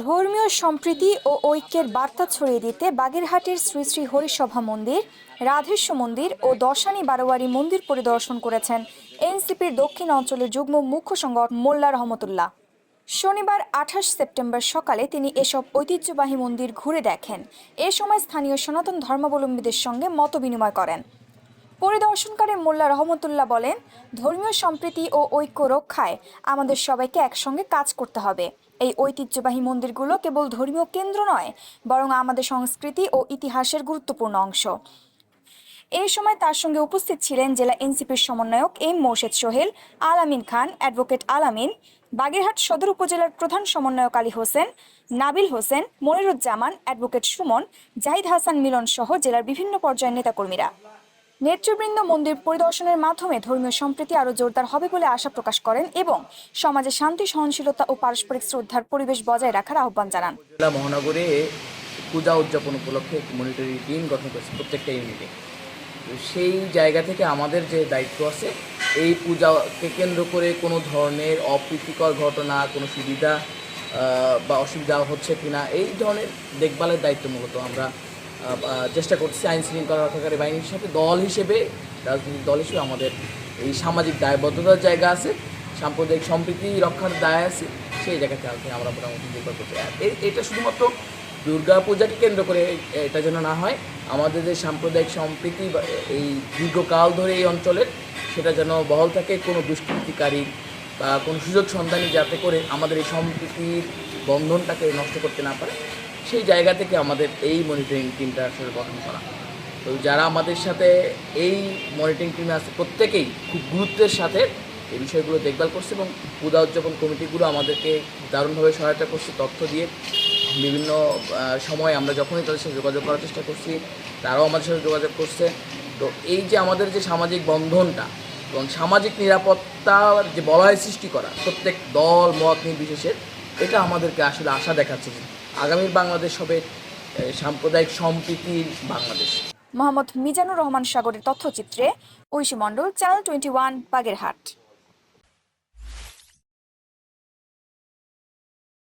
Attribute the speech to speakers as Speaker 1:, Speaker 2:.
Speaker 1: ধর্মীয় সম্প্রীতি ও ঐক্যের বার্তা ছড়িয়ে দিতে বাগেরহাটের শ্রী শ্রী হরিসভা মন্দির, রাধেশ্ব মন্দির ও দশানী বারোয়ারি মন্দির পরিদর্শন করেছেন এনসিপির দক্ষিণ অঞ্চলের যুগ্ম মুখ্য সংগঠক মোল্লা রহমতুল্লাহ। শনিবার ২৮ সেপ্টেম্বর সকালে তিনি এসব ঐতিহ্যবাহী মন্দির ঘুরে দেখেন। এ সময় স্থানীয় সনাতন ধর্মাবলম্বীদের সঙ্গে মতবিনিময় করেন। পরিদর্শনকারী মোল্লা রহমতুল্লাহ বলেন, ধর্মীয় সম্প্রীতি ও ঐক্য রক্ষায় আমাদের সবাইকে একসঙ্গে কাজ করতে হবে। এই ঐতিহ্যবাহী মন্দিরগুলো কেবল ধর্মীয় কেন্দ্র নয়, বরং আমাদের সংস্কৃতি ও ইতিহাসের গুরুত্বপূর্ণ অংশ। এই সময় তার সঙ্গে উপস্থিত ছিলেন জেলা এনসিপির সমন্বয়ক এম মোর্শেদ সোহেল, আল আমিন খান, অ্যাডভোকেট আল আমিন, বাগেরহাট সদর উপজেলার প্রধান সমন্বয়ক আলী হোসেন, নাবিল হোসেন, মনিরুজ্জামান, অ্যাডভোকেট সুমন, জাহিদ হাসান মিলন সহ জেলার বিভিন্ন পর্যায়ের নেতাকর্মীরা। নেতৃবৃন্দ মন্দির পরিদর্শনের মাধ্যমে ধর্মীয় সম্প্রীতি আরও জোরদার হবে বলে আশা প্রকাশ করেন এবং সমাজে শান্তি, সহনশীলতা ও পারস্পরিক শ্রদ্ধার পরিবেশ বজায় রাখার আহ্বান জানান।
Speaker 2: জেলা মহানগরে পূজা উদযাপন উপলক্ষে একটি মনিটরি টিম গঠন করেছে প্রত্যেকটা ইউনিটে। সেই জায়গা থেকে আমাদের যে দায়িত্ব আছে, এই পূজাকে কেন্দ্র করে কোনো ধরনের অপ্রীতিকর ঘটনা, কোনো সুবিধা বা অসুবিধা হচ্ছে কিনা, এই ধরনের দেখভালের দায়িত্ব মূলত আমরা চেষ্টা করছি। আইন শৃঙ্খলা রক্ষাকারী বাহিনীর সাথে দল হিসেবে, রাজনৈতিক দল হিসেবে আমাদের এই সামাজিক দায়বদ্ধতার জায়গা আছে, সাম্প্রদায়িক সম্প্রীতি রক্ষার দায় আছে, সেই জায়গাতে আমরা মোটামুটি দেখভাল করছি। এটা শুধুমাত্র দুর্গা পূজাকে কেন্দ্র করে এটা যেন না হয়, আমাদের যে সাম্প্রদায়িক সম্প্রীতি এই দীর্ঘকাল ধরে এই অঞ্চলের, সেটা যেন বহাল থাকে, কোনো দুষ্কৃতিকারী বা কোনো সুযোগ সন্ধানী যাতে করে আমাদের এই সম্প্রীতির বন্ধনটাকে নষ্ট করতে না পারে, সেই জায়গা থেকে আমাদের এই মনিটরিং টিমটা আসলে গঠন করা। তো যারা আমাদের সাথে এই মনিটরিং টিমে আছে, প্রত্যেকেই খুব গুরুত্বের সাথে এই বিষয়গুলো দেখভাল করছে এবং পূজা উদযাপন কমিটিগুলো আমাদেরকে দারুণভাবে সহায়তা করছে, তথ্য দিয়ে। বিভিন্ন সময় আমরা যখনই তাদের সাথে যোগাযোগ করার চেষ্টা করছি, তারাও আমাদের সাথে যোগাযোগ করছে। তো এই যে আমাদের যে সামাজিক বন্ধনটা এবং সামাজিক নিরাপত্তার যে বলয় সৃষ্টি করা, প্রত্যেক দল মত নির্বিশেষে, এটা আমাদেরকে আসলে আশা দেখাচ্ছে যে আগামীর বাংলাদেশ হবে সাম্প্রদায়িক সম্প্রীতির বাংলাদেশ।
Speaker 1: মোহাম্মদ মিজানুর রহমান সাগরের তথ্যচিত্রে ঐশী মণ্ডল, চ্যানেল 21, বাগেরহাট।